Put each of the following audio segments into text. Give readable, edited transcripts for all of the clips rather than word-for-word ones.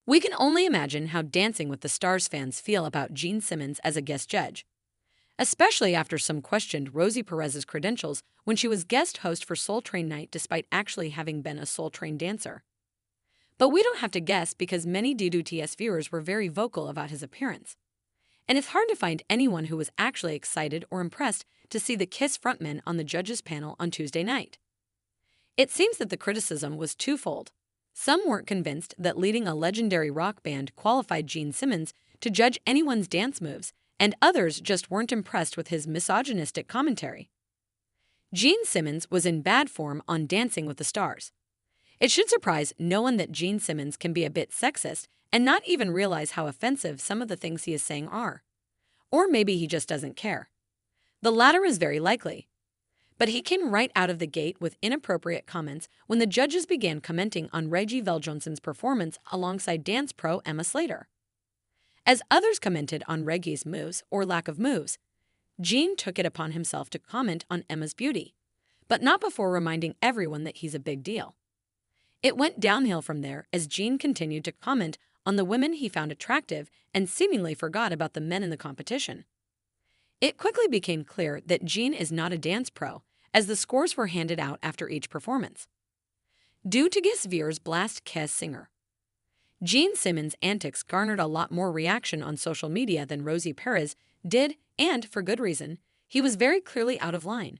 We can only imagine how Dancing with the Stars fans feel about Gene Simmons as a guest judge, especially after some questioned Rosie Perez's credentials when she was guest host for Soul Train Night despite actually having been a Soul Train dancer. But we don't have to guess because many DDTS viewers were very vocal about his appearance. And it's hard to find anyone who was actually excited or impressed to see the KISS frontman on the judges' panel on Tuesday night. It seems that the criticism was twofold. Some weren't convinced that leading a legendary rock band qualified Gene Simmons to judge anyone's dance moves, and others just weren't impressed with his misogynistic commentary. Gene Simmons was in bad form on Dancing with the Stars. It should surprise no one that Gene Simmons can be a bit sexist and not even realize how offensive some of the things he is saying are. Or maybe he just doesn't care. The latter is very likely. But he came right out of the gate with inappropriate comments when the judges began commenting on Reggie Veljohnsson's performance alongside dance pro Emma Slater. As others commented on Reggie's moves or lack of moves, Gene took it upon himself to comment on Emma's beauty, but not before reminding everyone that he's a big deal. It went downhill from there as Gene continued to comment on the women he found attractive and seemingly forgot about the men in the competition. It quickly became clear that Gene is not a dance pro, as the scores were handed out after each performance. Due to guest viewers blast KISS singer, Gene Simmons' antics garnered a lot more reaction on social media than Rosie Perez did, and for good reason. He was very clearly out of line.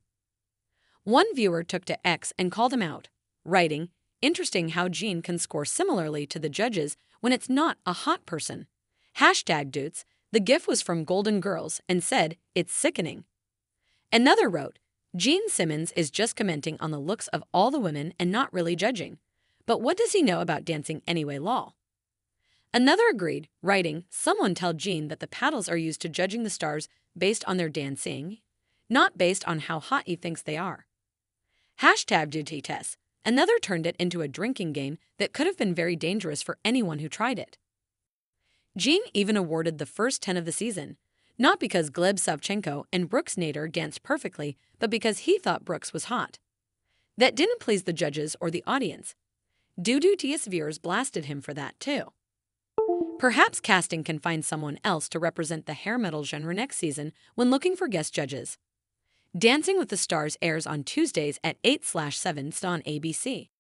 One viewer took to X and called him out, writing, "Interesting how Gene can score similarly to the judges when it's not a hot person. #dudes." The gif was from Golden Girls and said, "It's sickening." Another wrote, "Gene Simmons is just commenting on the looks of all the women and not really judging. But what does he know about dancing anyway, lol?" Another agreed, writing, "Someone tell Gene that the paddles are used to judging the stars based on their dancing, not based on how hot he thinks they are." #DDTS. Another turned it into a drinking game that could have been very dangerous for anyone who tried it. Gene even awarded the first 10 of the season, not because Gleb Savchenko and Brooks Nader danced perfectly, but because he thought Brooks was hot. That didn't please the judges or the audience. DDTS viewers blasted him for that too. Perhaps casting can find someone else to represent the hair metal genre next season when looking for guest judges. Dancing with the Stars airs on Tuesdays at 8/7 on ABC.